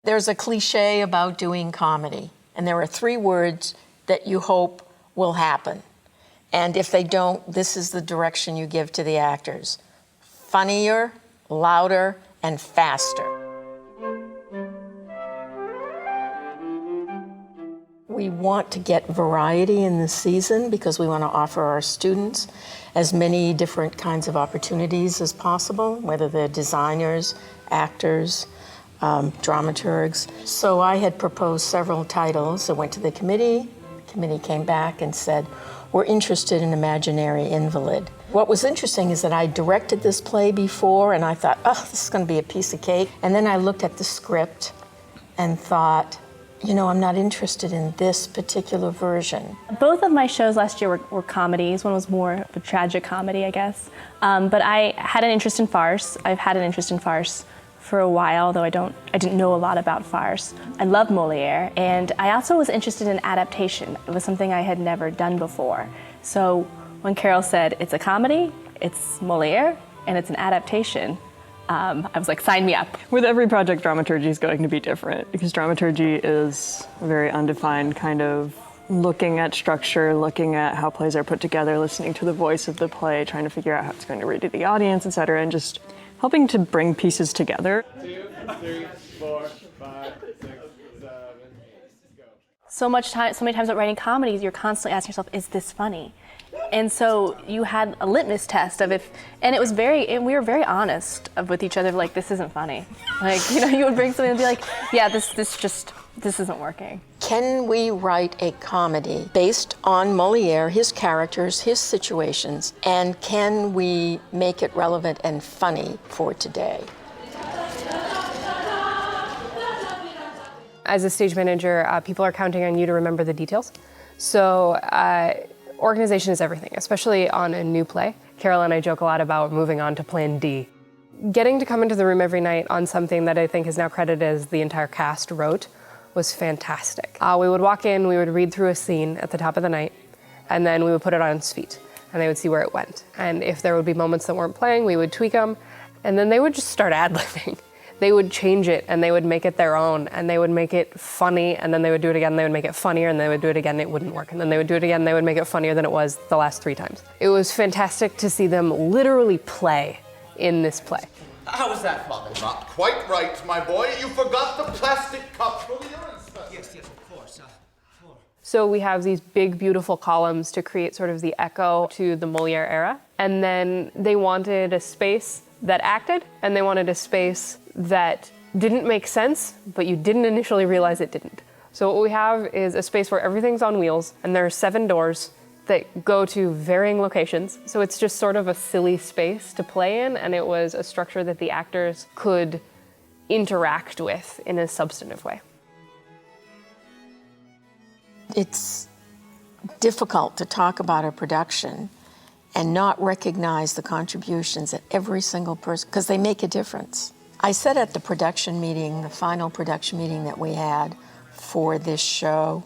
There's a cliche about doing comedy, and there are 3 words that you hope will happen. And if they don't, this is the direction you give to the actors. Funnier, louder, and faster. We want to get variety in this season because we want to offer our students as many different kinds of opportunities as possible, whether they're designers, actors, dramaturgs. So I had proposed several titles. I went to the committee. The committee came back and said, we're interested in Imaginary Invalid. What was interesting is that I directed this play before, and I thought, oh, this is going to be a piece of cake. And then I looked at the script and thought, you know, I'm not interested in this particular version. Both of my shows last year were comedies. One was more of a tragic comedy, I guess. But I had an interest in farce. I've had an interest in farce for a while, though I didn't know a lot about farce. I love Molière, and I also was interested in adaptation. It was something I had never done before. So when Carol said, it's a comedy, it's Molière, and it's an adaptation, I was like, sign me up. With every project, dramaturgy is going to be different because dramaturgy is a very undefined kind of looking at structure, looking at how plays are put together, listening to the voice of the play, trying to figure out how it's going to read to the audience, etc., and just helping to bring pieces together. 2, 3, 4, 5, 6, 7, 8, go. So many times at writing comedies, you're constantly asking yourself, is this funny? And so you had a litmus test of and we were very honest with each other, like, this isn't funny. Like, you know, you would bring something and be like, yeah, this isn't working. Can we write a comedy based on Molière, his characters, his situations, and can we make it relevant and funny for today? As a stage manager, people are counting on you to remember the details. So organization is everything, especially on a new play. Carol and I joke a lot about moving on to Plan D. Getting to come into the room every night on something that I think is now credited as the entire cast wrote was fantastic. We would walk in, we would read through a scene at the top of the night, and then we would put it on its feet, and they would see where it went. And if there would be moments that weren't playing, we would tweak them, and then they would just start ad-libbing. They would change it, and they would make it their own, and they would make it funny, and then they would do it again, and they would make it funnier, and they would do it again, and it wouldn't work. And then they would do it again, and they would make it funnier than it was the last 3 times. It was fantastic to see them literally play in this play. How was that, Father? Not quite right, my boy. You forgot the plastic cup for the urine specimen. Yes, of course. So we have these big, beautiful columns to create sort of the echo to the Molière era. And then they wanted a space that acted, and they wanted a space that didn't make sense, but you didn't initially realize it didn't. So what we have is a space where everything's on wheels, and there are 7 doors that go to varying locations. So it's just sort of a silly space to play in, and it was a structure that the actors could interact with in a substantive way. It's difficult to talk about a production and not recognize the contributions of every single person, because they make a difference. I said at the production meeting, the final production meeting that we had for this show,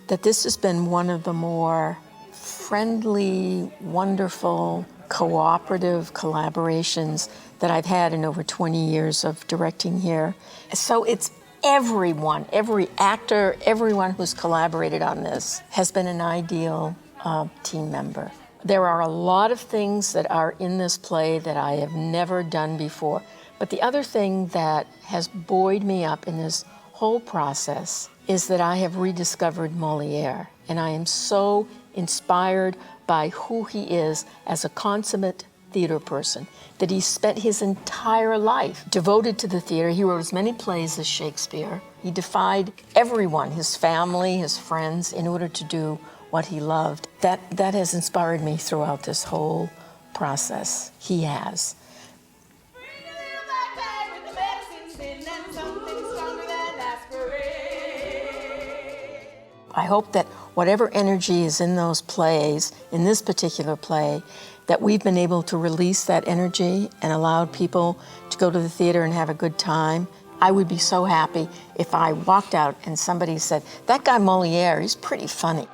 that this has been one of the more friendly, wonderful, cooperative collaborations that I've had in over 20 years of directing here. So it's everyone, every actor, everyone who's collaborated on this has been an ideal team member. There are a lot of things that are in this play that I have never done before. But the other thing that has buoyed me up in this whole process is that I have rediscovered Molière, and I am so inspired by who he is as a consummate theater person, that he spent his entire life devoted to the theater. He wrote as many plays as Shakespeare. He defied everyone, his family, his friends, in order to do what he loved. That has inspired me throughout this whole process. He has. I hope that whatever energy is in those plays, in this particular play, that we've been able to release that energy and allowed people to go to the theater and have a good time. I would be so happy if I walked out and somebody said, that guy Molière, he's pretty funny.